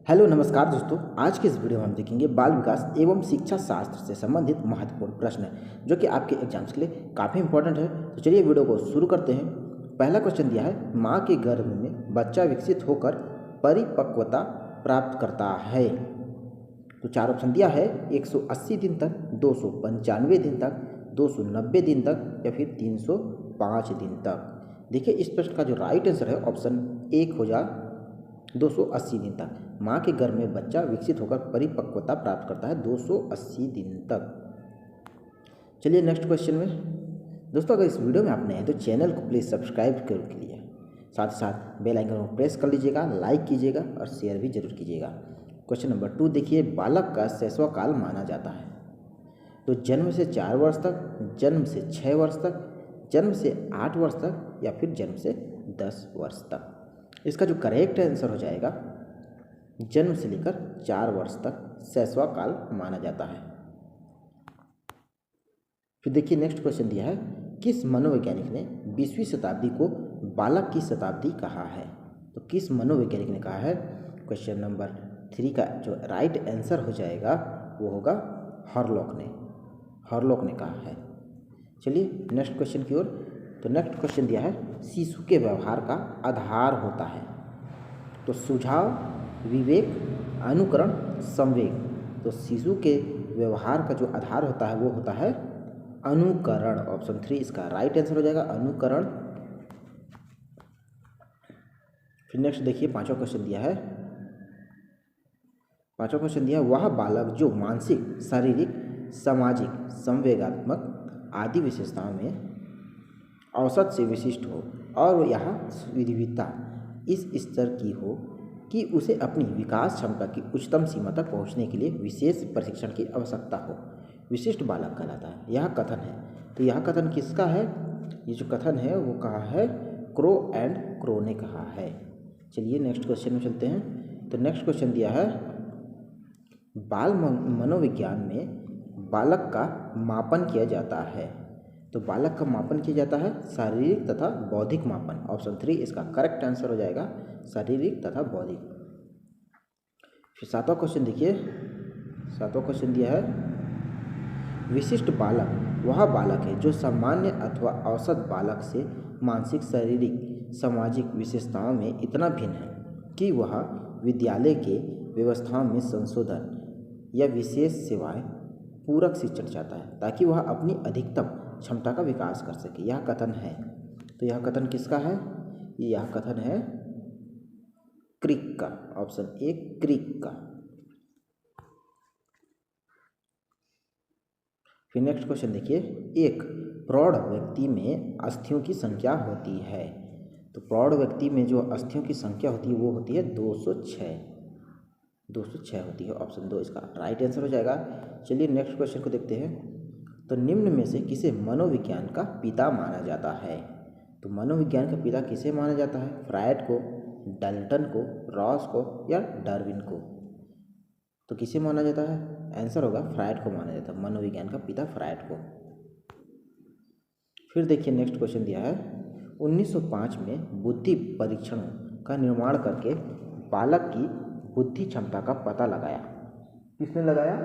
Hello नमस्कार दोस्तों। आज के इस वीडियो में हम देखेंगे बाल विकास एवं शिक्षा शास्त्र से संबंधित महत्वपूर्ण प्रश्न जो कि आपके एग्जाम्स के लिए काफ़ी इंपॉर्टेंट है। तो चलिए वीडियो को शुरू करते हैं। पहला क्वेश्चन दिया है, माँ के गर्भ में बच्चा विकसित होकर परिपक्वता प्राप्त करता है। तो चार ऑप्शन दिया है, 180 दिन तक, 295 दिन तक, 290 दिन तक या फिर 305 दिन तक। देखिए इस प्रश्न का जो राइट आंसर है ऑप्शन एक हो जाए 280 दिन तक। माँ के गर्भ में बच्चा विकसित होकर परिपक्वता प्राप्त करता है 280 दिन तक। चलिए नेक्स्ट क्वेश्चन में। दोस्तों अगर इस वीडियो में आप नए हैं तो चैनल को प्लीज़ सब्सक्राइब कर लीजिए, साथ ही साथ बेल आइकन को प्रेस कर लीजिएगा, लाइक कीजिएगा और शेयर भी जरूर कीजिएगा। क्वेश्चन नंबर 2 देखिए, बालक का शैशव काल माना जाता है। तो जन्म से 4 वर्ष तक, जन्म से 6 वर्ष तक, जन्म से 8 वर्ष तक या फिर जन्म से 10 वर्ष तक। इसका जो करेक्ट आंसर हो जाएगा, जन्म से लेकर 4 वर्ष तक शैशव काल माना जाता है। फिर देखिए नेक्स्ट क्वेश्चन दिया है, किस मनोवैज्ञानिक ने 20वीं शताब्दी को बालक की शताब्दी कहा है। तो किस मनोवैज्ञानिक ने कहा है। क्वेश्चन नंबर 3 का जो राइट आंसर हो जाएगा वो होगा हॉरलॉक ने कहा है। चलिए नेक्स्ट क्वेश्चन की ओर। तो नेक्स्ट क्वेश्चन दिया है, शिशु के व्यवहार का आधार होता है। तो सुझाव, विवेक, अनुकरण, संवेग। तो शिशु के व्यवहार का जो आधार होता है वो होता है अनुकरण। ऑप्शन 3 इसका राइट आंसर हो जाएगा, अनुकरण। फिर नेक्स्ट देखिए पांचवा क्वेश्चन दिया है। वह बालक जो मानसिक, शारीरिक, सामाजिक, संवेगात्मक आदि विशेषताओं में औसत से विशिष्ट हो और यह विविधता इस स्तर की हो कि उसे अपनी विकास क्षमता की उच्चतम सीमा तक पहुंचने के लिए विशेष प्रशिक्षण की आवश्यकता हो, विशिष्ट बालक कहलाता है। यह कथन है। तो यह कथन किसका है। ये जो कथन है वो कहा है क्रो एंड क्रो ने कहा है। चलिए नेक्स्ट क्वेश्चन में चलते हैं। तो नेक्स्ट क्वेश्चन दिया है, बाल मनोविज्ञान में बालक का मापन किया जाता है। तो बालक का मापन किया जाता है शारीरिक तथा बौद्धिक मापन। ऑप्शन 3 इसका करेक्ट आंसर हो जाएगा, शारीरिक तथा बौद्धिक। फिर सातवां क्वेश्चन देखिए। सातवां क्वेश्चन दिया है, विशिष्ट बालक वह बालक है जो सामान्य अथवा औसत बालक से मानसिक, शारीरिक, सामाजिक विशेषताओं में इतना भिन्न है कि वह विद्यालय के व्यवस्थाओं में संशोधन या विशेष सेवाएं पूरक शिक्षण चाहता है ताकि वह अपनी अधिकतम क्षमता का विकास कर सके। यह कथन है। तो यह कथन किसका है। यह कथन है क्रिक का। ऑप्शन 1 क्रिक का। फिर नेक्स्ट क्वेश्चन देखिए, एक प्रौढ़ व्यक्ति में अस्थियों की संख्या होती है। तो प्रौढ़ व्यक्ति में जो अस्थियों की संख्या होती है वो होती है 206 होती है। ऑप्शन 2 इसका राइट आंसर हो जाएगा। चलिए नेक्स्ट क्वेश्चन को देखते हैं। तो निम्न में से किसे मनोविज्ञान का पिता माना जाता है। तो मनोविज्ञान का पिता किसे माना जाता है। फ्रायड को, डाल्टन को, रॉस को या डार्विन को। तो किसे माना जाता है। आंसर होगा फ्रायड को माना जाता है, मनोविज्ञान का पिता फ्रायड को। फिर देखिए नेक्स्ट क्वेश्चन दिया है, 1905 में बुद्धि परीक्षणों का निर्माण करके बालक की बुद्धि क्षमता का पता लगाया। किसने लगाया।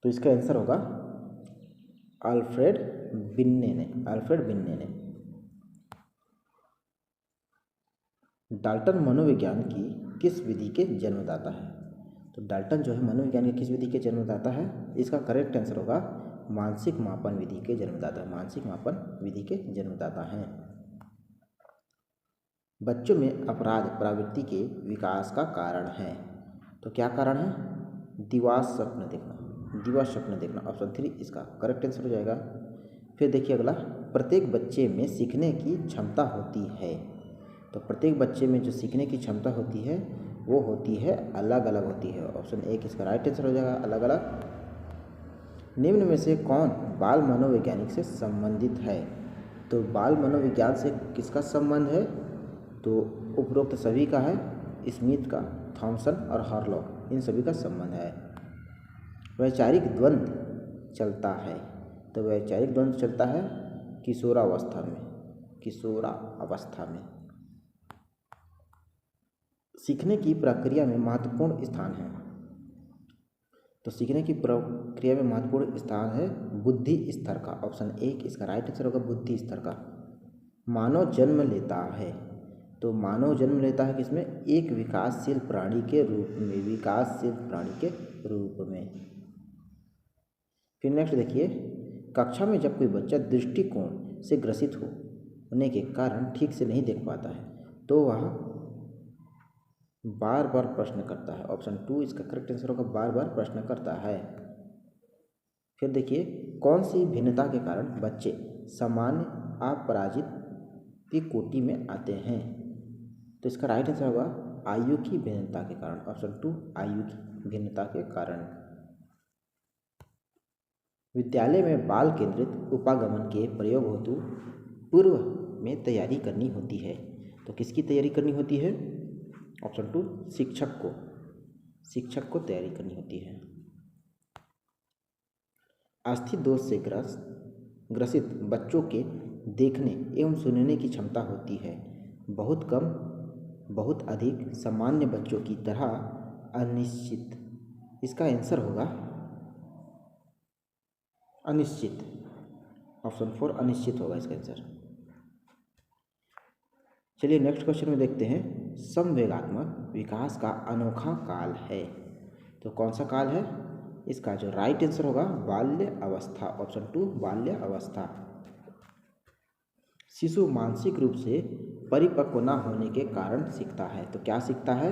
तो इसका आंसर होगा अल्फ्रेड बिन्ने ने। डाल्टन मनोविज्ञान की किस विधि के जन्मदाता है। तो डाल्टन जो है मनोविज्ञान की किस विधि के जन्मदाता है। इसका करेक्ट आंसर होगा मानसिक मापन विधि के जन्मदाता हैं। बच्चों में अपराध प्रवृत्ति के विकास का कारण है। तो क्या कारण है। दिवा स्वप्न देखना। ऑप्शन 3 इसका करेक्ट आंसर हो जाएगा। फिर देखिए अगला, प्रत्येक बच्चे में सीखने की क्षमता होती है। तो प्रत्येक बच्चे में जो सीखने की क्षमता होती है वो होती है अलग अलग होती है। ऑप्शन 1 इसका राइट आंसर हो जाएगा, अलग अलग। निम्न में से कौन बाल मनोवैज्ञानिक से संबंधित है। तो बाल मनोविज्ञान से किसका संबंध है। तो उपरोक्त सभी का है, स्मिथ का, थॉमसन और हॉरलॉक, इन सभी का संबंध है। वैचारिक द्वंद्व चलता है। तो वैचारिक द्वंद्व चलता है किशोरावस्था में। सीखने की प्रक्रिया में महत्वपूर्ण स्थान है। तो सीखने की प्रक्रिया में महत्वपूर्ण स्थान है बुद्धि स्तर का। ऑप्शन ए इसका राइट आंसर होगा बुद्धि स्तर का। मानव जन्म लेता है, तो मानव जन्म लेता है किसमें? एक विकासशील प्राणी के रूप में, विकासशील प्राणी के रूप में। फिर नेक्स्ट देखिए, कक्षा में जब कोई बच्चा दृष्टिकोण से ग्रसित होने के कारण ठीक से नहीं देख पाता है तो वह बार बार प्रश्न करता है। ऑप्शन 2 इसका करेक्ट आंसर होगा, बार बार प्रश्न करता है। फिर देखिए, कौन सी भिन्नता के कारण बच्चे सामान्य अपराजित की कोटि में आते हैं? तो इसका राइट आंसर होगा आयु की भिन्नता के कारण। ऑप्शन 2 आयु की भिन्नता के कारण। विद्यालय में बाल केंद्रित उपागमन के प्रयोग हेतु पूर्व में तैयारी करनी होती है, तो किसकी तैयारी करनी होती है? ऑप्शन 2 शिक्षक को तैयारी करनी होती है। अस्थि दोष से ग्रसित बच्चों के देखने एवं सुनने की क्षमता होती है बहुत कम, बहुत अधिक, सामान्य बच्चों की तरह, अनिश्चित। इसका आंसर होगा अनिश्चित। ऑप्शन 4 अनिश्चित होगा इसका आंसर। चलिए नेक्स्ट क्वेश्चन में देखते हैं, संवेगात्मक विकास का अनोखा काल है, तो कौन सा काल है? इसका जो राइट आंसर होगा बाल्य अवस्था। ऑप्शन 2 बाल्य अवस्था। शिशु मानसिक रूप से परिपक्व न होने के कारण सीखता है, तो क्या सीखता है?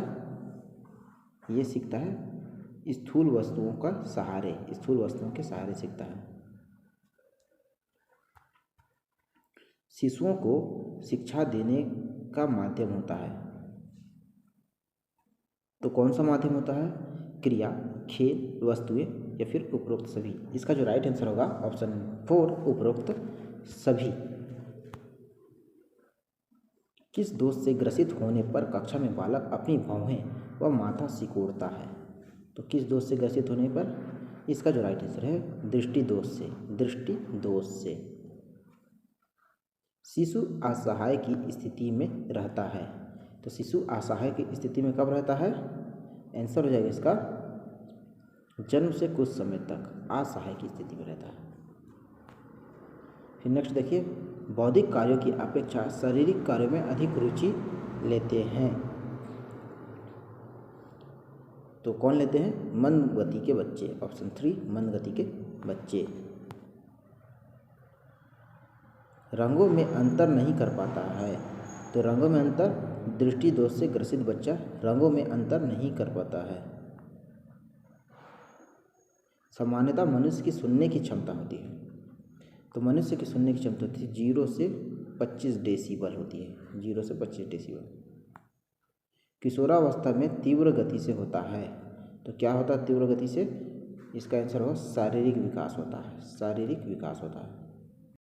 ये सीखता है स्थूल वस्तुओं के सहारे सीखता है। शिशुओं को शिक्षा देने का माध्यम होता है, तो कौन सा माध्यम होता है? क्रिया, खेल, वस्तुएं या फिर उपरोक्त सभी। इसका जो राइट आंसर होगा ऑप्शन 4 उपरोक्त सभी। किस दोष से ग्रसित होने पर कक्षा में बालक अपनी भौहें व माथा सिकोड़ता है? तो किस दोष से ग्रसित होने पर? इसका जो राइट आंसर है दृष्टि दोष से। शिशु असहाय की स्थिति में रहता है, तो शिशु असहाय की स्थिति में कब रहता है? आंसर हो जाएगा इसका जन्म से कुछ समय तक असहाय की स्थिति में रहता है। फिर नेक्स्ट देखिए, बौद्धिक कार्यों की अपेक्षा शारीरिक कार्यों में अधिक रुचि लेते हैं, तो कौन लेते हैं? मंद गति के बच्चे। ऑप्शन 3 मंद गति के बच्चे। रंगों में अंतर नहीं कर पाता है, तो रंगों में अंतर, दृष्टि दोष से ग्रसित बच्चा रंगों में अंतर नहीं कर पाता है। सामान्यतः मनुष्य की सुनने की क्षमता होती है, तो मनुष्य की सुनने की क्षमता होती है 0 से 25 डेसिबल होती है, 0 से 25 डेसिबल। किशोरावस्था में तीव्र गति से होता है, तो क्या होता है तीव्र गति से? इसका आंसर होगा शारीरिक विकास होता है, शारीरिक विकास होता है।